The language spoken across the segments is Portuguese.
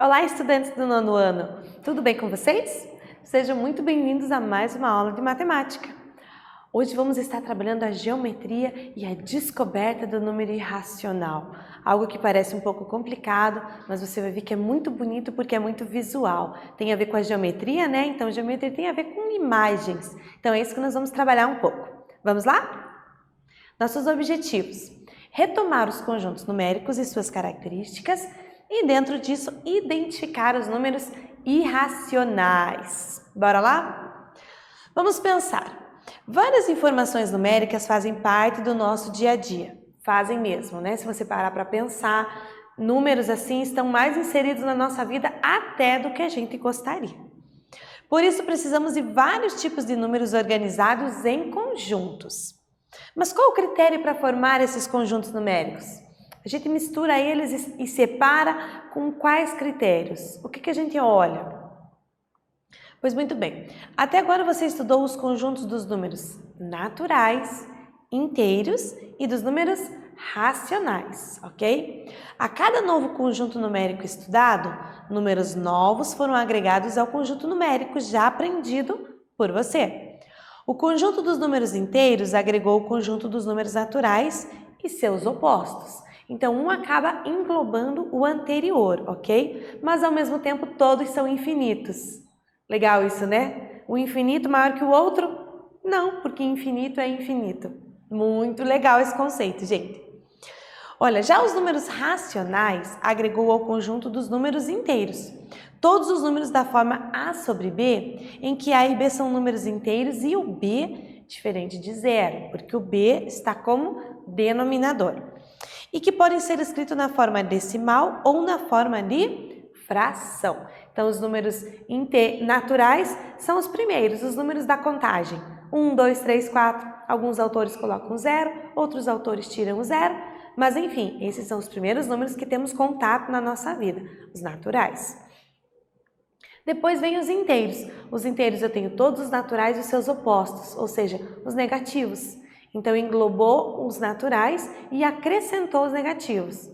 Olá, estudantes do nono ano! Tudo bem com vocês? Sejam muito bem-vindos a mais uma aula de matemática. Hoje vamos estar trabalhando a geometria e a descoberta do número irracional. Algo que parece um pouco complicado, mas você vai ver que é muito bonito porque é muito visual. Tem a ver com a geometria, né? Então, geometria tem a ver com imagens. Então, é isso que nós vamos trabalhar um pouco. Vamos lá? Nossos objetivos: retomar os conjuntos numéricos e suas características e, dentro disso, identificar os números irracionais. Bora lá? Vamos pensar. Várias informações numéricas fazem parte do nosso dia a dia. Fazem mesmo, né? Se você parar para pensar, números assim estão mais inseridos na nossa vida até do que a gente gostaria. Por isso, precisamos de vários tipos de números organizados em conjuntos. Mas qual o critério para formar esses conjuntos numéricos? A gente mistura eles e separa com quais critérios? O que a gente olha? Pois muito bem, até agora você estudou os conjuntos dos números naturais, inteiros e dos números racionais, ok? A cada novo conjunto numérico estudado, números novos foram agregados ao conjunto numérico já aprendido por você. O conjunto dos números inteiros agregou o conjunto dos números naturais e seus opostos. Então, um acaba englobando o anterior, ok? Mas, ao mesmo tempo, todos são infinitos. Legal isso, né? O infinito maior que o outro? Não, porque infinito é infinito. Muito legal esse conceito, gente. Olha, já os números racionais agregou ao conjunto dos números inteiros. Todos os números da forma A sobre B, em que A e B são números inteiros e o B diferente de zero, porque o B está como denominador. E que podem ser escritos na forma decimal ou na forma de fração. Então, os números naturais são os primeiros, os números da contagem. 1, 2, 3, 4. Alguns autores colocam 0, outros autores tiram o 0. Mas, enfim, esses são os primeiros números que temos contato na nossa vida, os naturais. Depois vem os inteiros. Os inteiros eu tenho todos os naturais e os seus opostos, ou seja, os negativos. Então, englobou os naturais e acrescentou os negativos.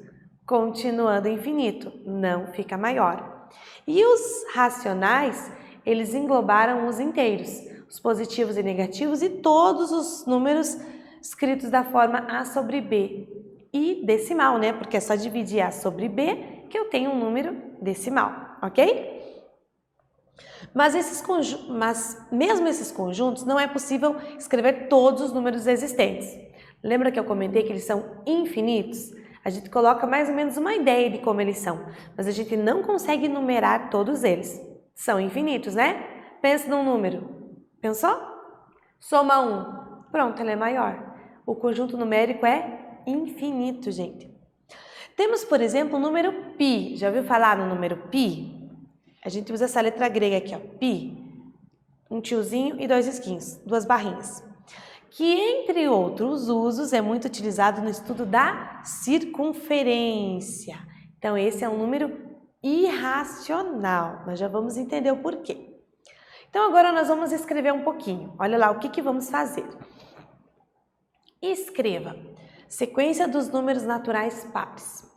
Continuando infinito, não fica maior. E os racionais, eles englobaram os inteiros, os positivos e negativos e todos os números escritos da forma A sobre B. E decimal, né? Porque é só dividir A sobre B que eu tenho um número decimal, ok? Mas mesmo esses conjuntos, não é possível escrever todos os números existentes. Lembra que eu comentei que eles são infinitos? A gente coloca mais ou menos uma ideia de como eles são, mas a gente não consegue numerar todos eles. São infinitos, né? Pensa num número. Pensou? Soma 1. Pronto, ele é maior. O conjunto numérico é infinito, gente. Temos, por exemplo, o número π. Já ouviu falar no número π? A gente usa essa letra grega aqui, ó, π. Um tiozinho e 2 esquinhos, 2 barrinhas. Que, entre outros usos, é muito utilizado no estudo da circunferência. Então, esse é um número irracional. Nós já vamos entender o porquê. Então, agora nós vamos escrever um pouquinho. Olha lá o que vamos fazer. Escreva sequência dos números naturais pares.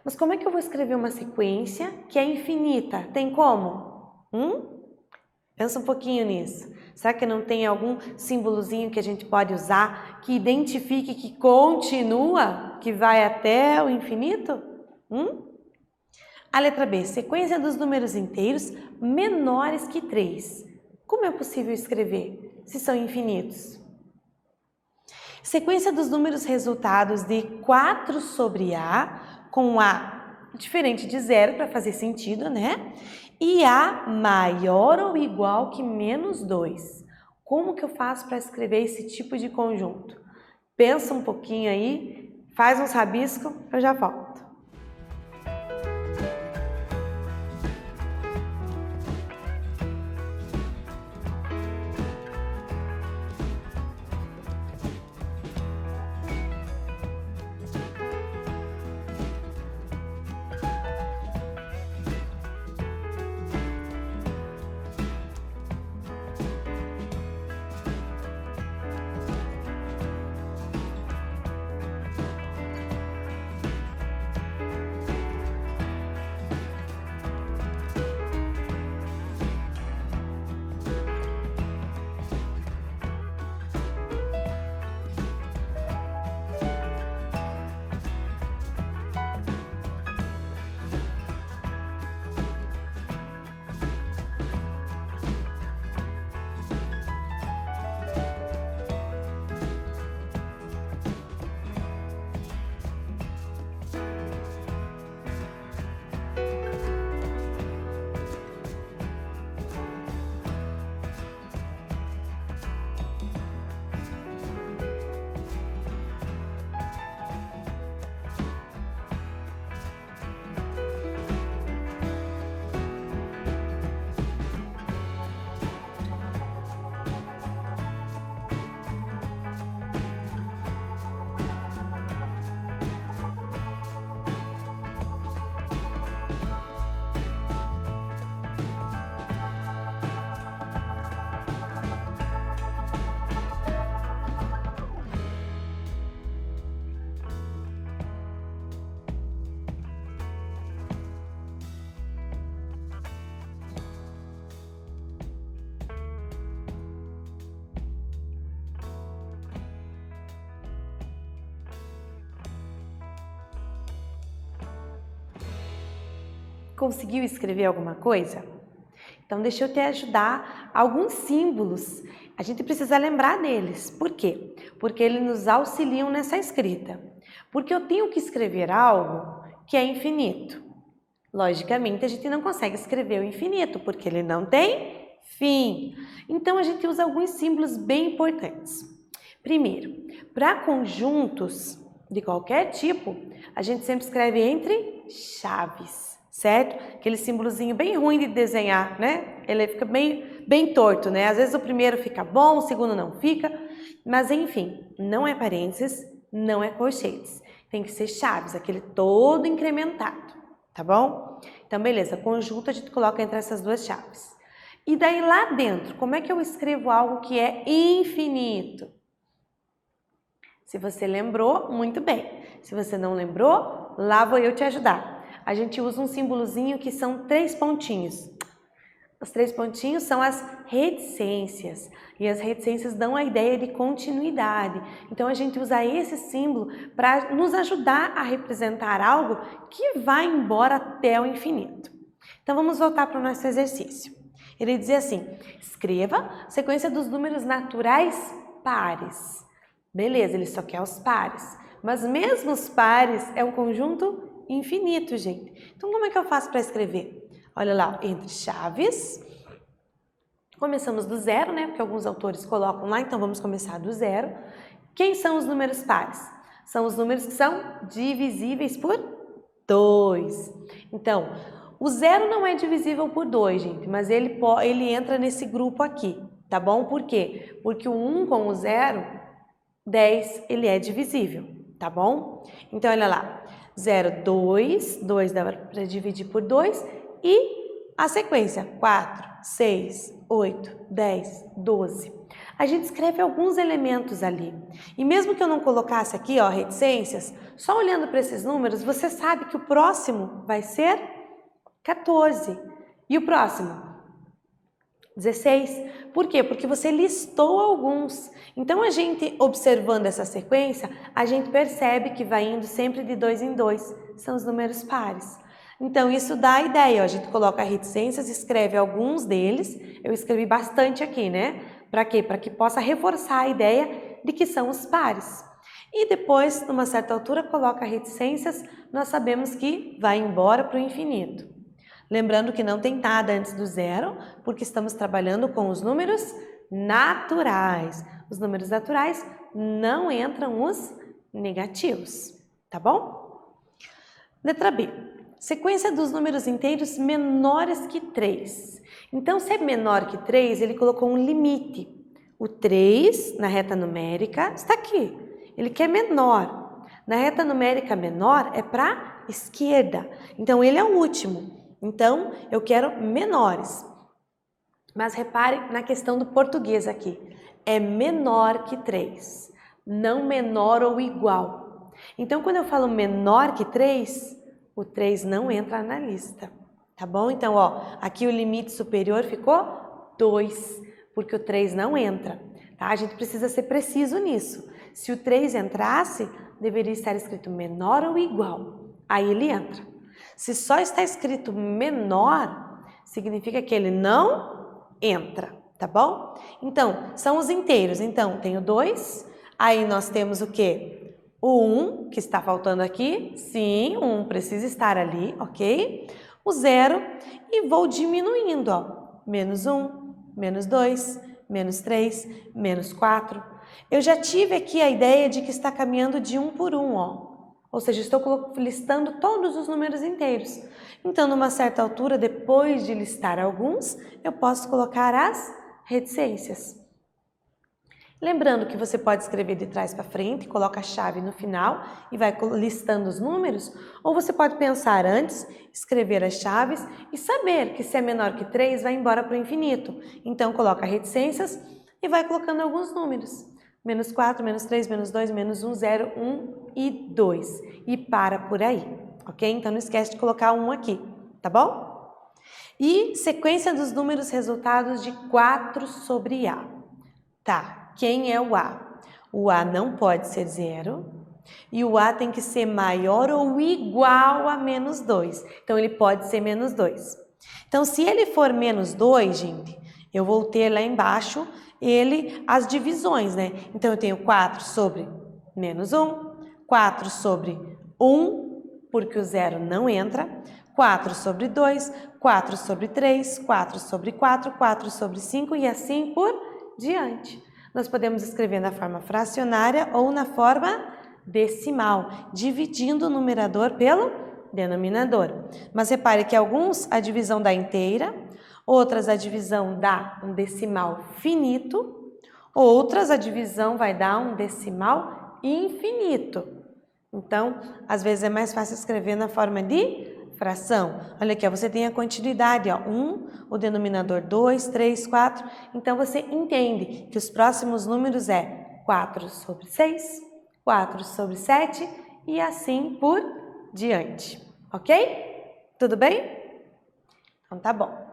Mas como é que eu vou escrever uma sequência que é infinita? Tem como? Pensa um pouquinho nisso. Será que não tem algum símbolozinho que a gente pode usar que identifique que continua, que vai até o infinito? A letra B, sequência dos números inteiros menores que 3. Como é possível escrever se são infinitos? Sequência dos números resultados de 4 sobre A, com A diferente de 0 para fazer sentido, né? E A maior ou igual que menos 2. Como que eu faço para escrever esse tipo de conjunto? Pensa um pouquinho aí, faz uns rabiscos, eu já volto. Conseguiu escrever alguma coisa? Então, deixa eu te ajudar. Alguns símbolos, a gente precisa lembrar deles. Por quê? Porque eles nos auxiliam nessa escrita. Porque eu tenho que escrever algo que é infinito. Logicamente, a gente não consegue escrever o infinito, porque ele não tem fim. Então, a gente usa alguns símbolos bem importantes. Primeiro, para conjuntos de qualquer tipo, a gente sempre escreve entre chaves, certo? Aquele símbolozinho bem ruim de desenhar, né? Ele fica bem torto, né? Às vezes o primeiro fica bom, o segundo não fica, mas enfim, não é parênteses, não é colchetes. Tem que ser chaves, aquele todo incrementado, tá bom? Então, beleza, conjunto a gente coloca entre essas duas chaves. E daí lá dentro, como é que eu escrevo algo que é infinito? Se você lembrou, muito bem. Se você não lembrou, lá vou eu te ajudar. A gente usa um símbolozinho que são 3 pontinhos. Os 3 pontinhos são as reticências. E as reticências dão a ideia de continuidade. Então, a gente usa esse símbolo para nos ajudar a representar algo que vai embora até o infinito. Então, vamos voltar para o nosso exercício. Ele dizia assim, escreva sequência dos números naturais pares. Beleza, ele só quer os pares. Mas mesmo os pares é um conjunto infinito, gente. Então, como é que eu faço para escrever? Olha lá, entre chaves. Começamos do zero, né? Porque alguns autores colocam lá, então vamos começar do zero. Quem são os números pares? São os números que são divisíveis por 2. Então, o zero não é divisível por 2, gente, mas ele entra nesse grupo aqui, tá bom? Por quê? Porque o 1 com o 0, 10, ele é divisível, tá bom? Então, olha lá, 0, 2, 2 dá para dividir por 2 e a sequência, 4, 6, 8, 10, 12. A gente escreve alguns elementos ali. E mesmo que eu não colocasse aqui, ó, reticências, só olhando para esses números, você sabe que o próximo vai ser 14. E o próximo? 16. Por quê? Porque você listou alguns. Então, a gente observando essa sequência, a gente percebe que vai indo sempre de 2 em 2. São os números pares. Então, isso dá a ideia. Ó, a gente coloca reticências, escreve alguns deles. Eu escrevi bastante aqui, né? Para quê? Para que possa reforçar a ideia de que são os pares. E depois, numa certa altura, coloca reticências, nós sabemos que vai embora para o infinito. Lembrando que não tem nada antes do zero, porque estamos trabalhando com os números naturais. Os números naturais não entram os negativos, tá bom? Letra B. Sequência dos números inteiros menores que 3. Então, se é menor que 3, ele colocou um limite. O 3, na reta numérica, está aqui. Ele quer menor. Na reta numérica menor é para a esquerda. Então, ele é o último. Então, eu quero menores. Mas repare na questão do português aqui. É menor que 3, não menor ou igual. Então, quando eu falo menor que 3, o 3 não entra na lista, tá bom? Então, ó, aqui o limite superior ficou 2, porque o 3 não entra, tá? A gente precisa ser preciso nisso. Se o 3 entrasse, deveria estar escrito menor ou igual. Aí ele entra. Se só está escrito menor, significa que ele não entra, tá bom? Então, são os inteiros. Então, tem o 2, aí nós temos o quê? O 1, que está faltando aqui. Sim, o 1 precisa estar ali, ok? O 0, e vou diminuindo, ó. Menos 1, menos 2, menos 3, menos 4. Eu já tive aqui a ideia de que está caminhando de 1 por 1, ó. Ou seja, estou listando todos os números inteiros. Então, numa certa altura, depois de listar alguns, eu posso colocar as reticências. Lembrando que você pode escrever de trás para frente, coloca a chave no final e vai listando os números, ou você pode pensar antes, escrever as chaves e saber que se é menor que 3, vai embora para o infinito. Então, coloca reticências e vai colocando alguns números. Menos 4, menos 3, menos 2, menos 1, 0, 1 e 2. E para por aí, ok? Então, não esquece de colocar 1 aqui, tá bom? E sequência dos números resultados de 4 sobre A. Tá, quem é o A? O A não pode ser 0, E o A tem que ser maior ou igual a menos 2. Então, ele pode ser menos 2. Então, se ele for menos 2, gente, eu vou ter lá embaixo as divisões, né? Então, eu tenho 4 sobre menos 1, 4 sobre 1, porque o 0 não entra, 4 sobre 2, 4 sobre 3, 4 sobre 4, 4 sobre 5 e assim por diante. Nós podemos escrever na forma fracionária ou na forma decimal, dividindo o numerador pelo denominador. Mas repare que alguns a divisão dá inteira, outras a divisão dá um decimal finito, outras a divisão vai dar um decimal infinito. Então, às vezes é mais fácil escrever na forma de fração. Olha aqui, ó, você tem a continuidade, ó, 1, o denominador 2, 3, 4. Então, você entende que os próximos números é 4 sobre 6, 4 sobre 7 e assim por diante. Ok? Tudo bem? Então, tá bom.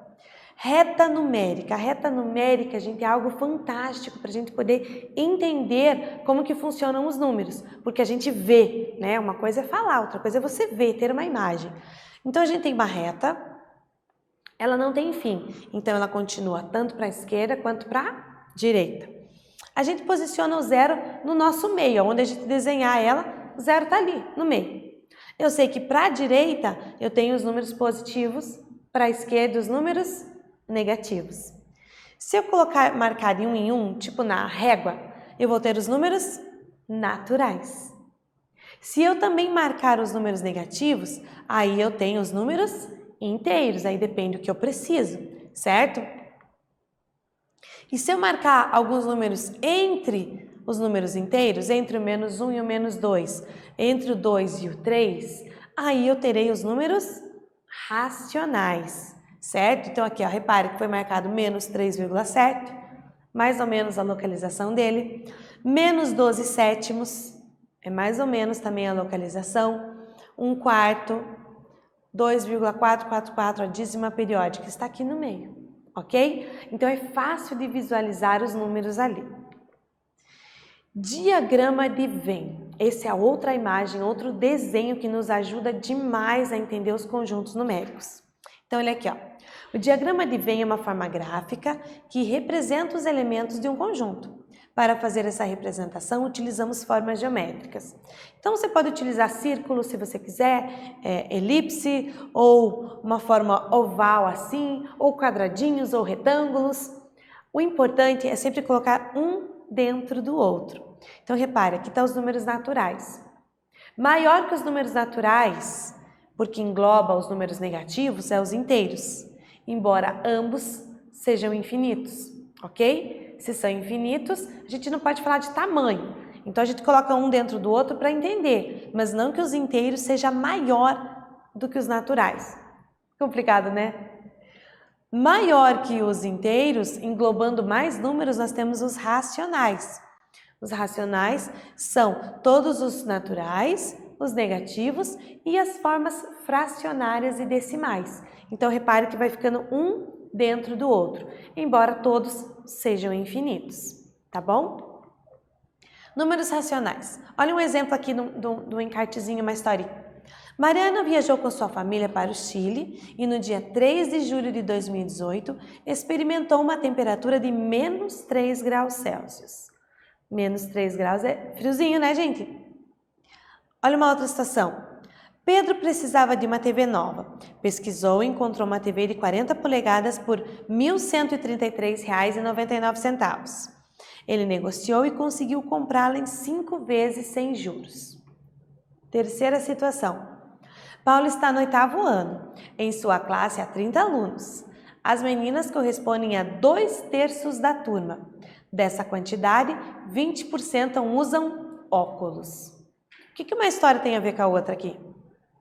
Reta numérica. A reta numérica, gente, é algo fantástico para a gente poder entender como que funcionam os números, porque a gente vê, né? Uma coisa é falar, outra coisa é você ver, ter uma imagem. Então, a gente tem uma reta, ela não tem fim, então ela continua tanto para a esquerda quanto para a direita. A gente posiciona o zero no nosso meio, onde a gente desenhar ela, o zero está ali, no meio. Eu sei que para a direita eu tenho os números positivos, para a esquerda os números negativos. Se eu marcar de 1 em 1, tipo na régua, eu vou ter os números naturais. Se eu também marcar os números negativos, aí eu tenho os números inteiros, aí depende do que eu preciso, certo? E se eu marcar alguns números entre os números inteiros, entre o menos 1 e o menos 2, entre o 2 e o 3, aí eu terei os números racionais, certo? Então aqui, ó, repare que foi marcado menos 3,7, mais ou menos a localização dele, menos 12 sétimos, é mais ou menos também a localização, 1/4, 2,444, a dízima periódica, está aqui no meio, ok? Então é fácil de visualizar os números ali. Diagrama de Venn. Essa é a outra imagem, outro desenho que nos ajuda demais a entender os conjuntos numéricos. Então, olha aqui, ó. O diagrama de Venn é uma forma gráfica que representa os elementos de um conjunto. Para fazer essa representação, utilizamos formas geométricas. Então, você pode utilizar círculo, se você quiser, elipse, ou uma forma oval assim, ou quadradinhos ou retângulos. O importante é sempre colocar um dentro do outro. Então, repare, aqui estão os números naturais. Maior que os números naturais, porque engloba os números negativos, é os inteiros, embora ambos sejam infinitos, ok? Se são infinitos, a gente não pode falar de tamanho. Então, a gente coloca um dentro do outro para entender, mas não que os inteiros sejam maior do que os naturais. Complicado, né? Maior que os inteiros, englobando mais números, nós temos os racionais. Os racionais são todos os naturais, os negativos e as formas fracionárias e decimais. Então, repare que vai ficando um dentro do outro, embora todos sejam infinitos, tá bom? Números racionais. Olha um exemplo aqui do encartezinho, uma historinha. Mariana viajou com sua família para o Chile e no dia 3 de julho de 2018 experimentou uma temperatura de menos 3 graus Celsius. Menos 3 graus é friozinho, né, gente? Olha uma outra situação. Pedro precisava de uma TV nova. Pesquisou e encontrou uma TV de 40 polegadas por R$ 1.133,99. Ele negociou e conseguiu comprá-la em 5 vezes sem juros. Terceira situação. Paulo está no 8º ano. Em sua classe há 30 alunos. As meninas correspondem a 2/3 da turma. Dessa quantidade, 20% usam óculos. O que uma história tem a ver com a outra aqui?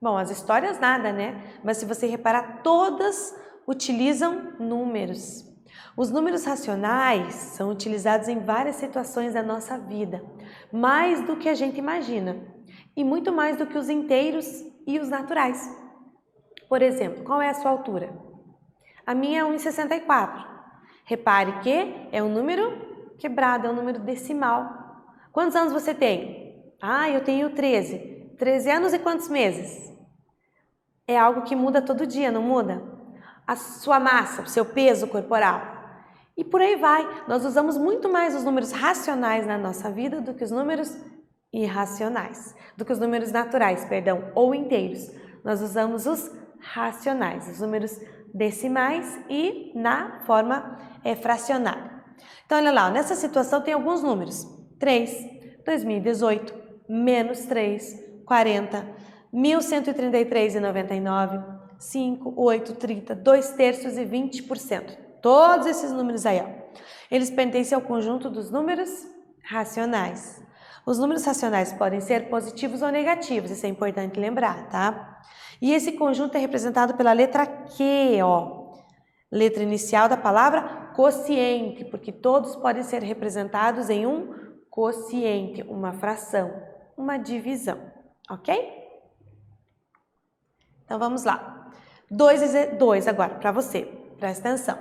Bom, as histórias nada, né? Mas se você reparar, todas utilizam números. Os números racionais são utilizados em várias situações da nossa vida, mais do que a gente imagina, e muito mais do que os inteiros e os naturais. Por exemplo, qual é a sua altura? A minha é 1,64. Repare que é um número quebrado, é um número decimal. Quantos anos você tem? Ah, eu tenho 13. 13 anos e quantos meses? É algo que muda todo dia, não muda? A sua massa, o seu peso corporal. E por aí vai. Nós usamos muito mais os números racionais na nossa vida do que os números irracionais, do que os números naturais, perdão, ou inteiros. Nós usamos os racionais, os números decimais e na forma fracionária. Então, olha lá, nessa situação tem alguns números. 3, 2018, menos 3, 40, 1.133,99, 5, 8, 30, 2 terços e 20%. Todos esses números aí, ó, eles pertencem ao conjunto dos números racionais. Os números racionais podem ser positivos ou negativos, isso é importante lembrar, tá? E esse conjunto é representado pela letra Q, ó. Letra inicial da palavra quociente, porque todos podem ser representados em um quociente, uma fração, uma divisão, ok? Então vamos lá. 2 agora, para você, presta atenção.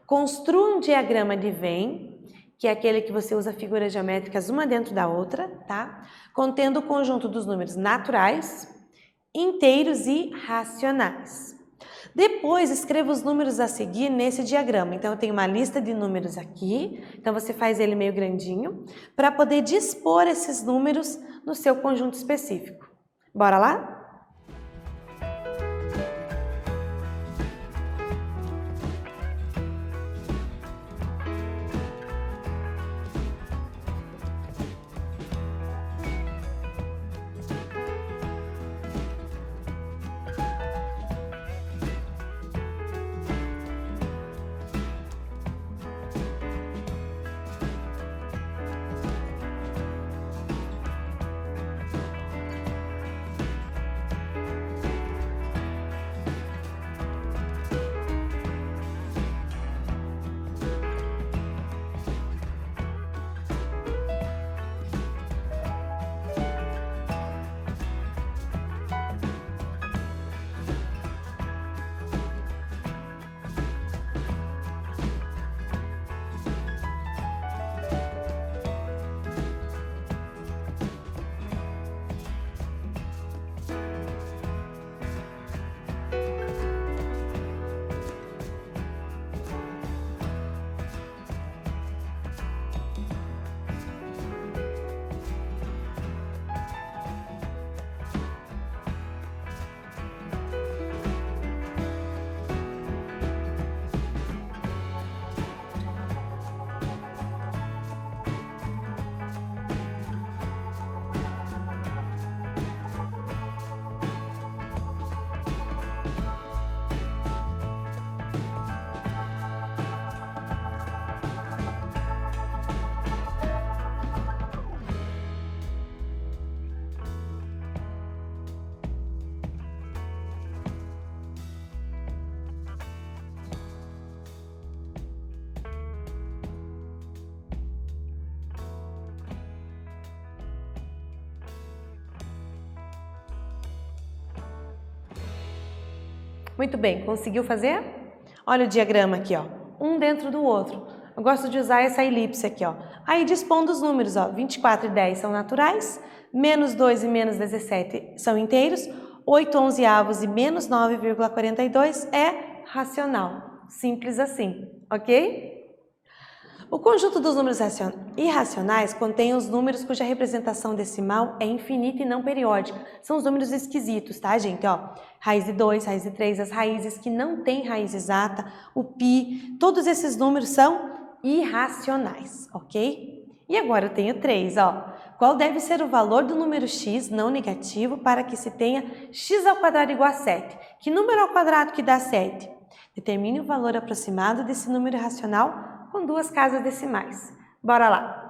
Construa um diagrama de Venn, que é aquele que você usa figuras geométricas uma dentro da outra, tá? Contendo o conjunto dos números naturais, inteiros e racionais. Depois, escreva os números a seguir nesse diagrama. Então, eu tenho uma lista de números aqui, então você faz ele meio grandinho, para poder dispor esses números no seu conjunto específico. Bora lá? Muito bem, conseguiu fazer? Olha o diagrama aqui, ó, um dentro do outro. Eu gosto de usar essa elipse aqui, ó. Aí dispondo os números, ó, 24 e 10 são naturais, menos 2 e menos 17 são inteiros, 8 onzeavos e menos 9,42 é racional. Simples assim, ok? O conjunto dos números irracionais contém os números cuja representação decimal é infinita e não periódica. São os números esquisitos, tá, gente? Ó, raiz de 2, raiz de 3, as raízes que não têm raiz exata, o pi, todos esses números são irracionais, ok? E agora eu tenho 3, ó. Qual deve ser o valor do número x não negativo para que se tenha x ao quadrado igual a 7? Que número ao quadrado que dá 7? Determine o valor aproximado desse número irracional com 2 casas decimais. Bora lá!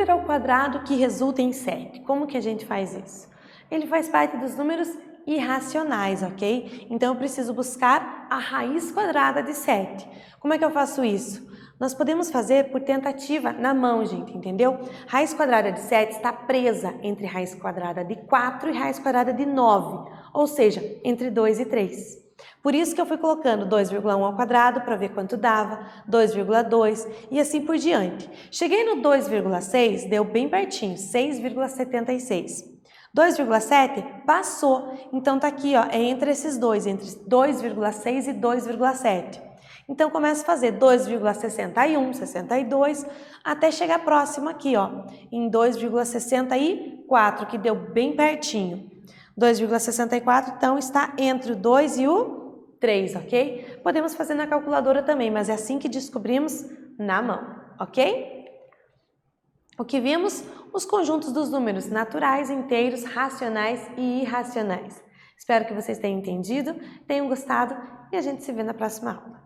número ao quadrado que resulta em 7. Como que a gente faz isso? Ele faz parte dos números irracionais, ok? Então eu preciso buscar a raiz quadrada de 7. Como é que eu faço isso? Nós podemos fazer por tentativa na mão, gente, entendeu? Raiz quadrada de 7 está presa entre raiz quadrada de 4 e raiz quadrada de 9, ou seja, entre 2 e 3. Por isso que eu fui colocando 2,1 ao quadrado para ver quanto dava, 2,2 e assim por diante. Cheguei no 2,6, deu bem pertinho, 6,76. 2,7 passou, então tá aqui, ó, é entre esses dois, entre 2,6 e 2,7. Então começo a fazer 2,61, 62, até chegar próximo aqui, ó, em 2,64, que deu bem pertinho. 2,64, então está entre o 2 e o 3, ok? Podemos fazer na calculadora também, mas é assim que descobrimos na mão, ok? O que vimos? Os conjuntos dos números naturais, inteiros, racionais e irracionais. Espero que vocês tenham entendido, tenham gostado e a gente se vê na próxima aula.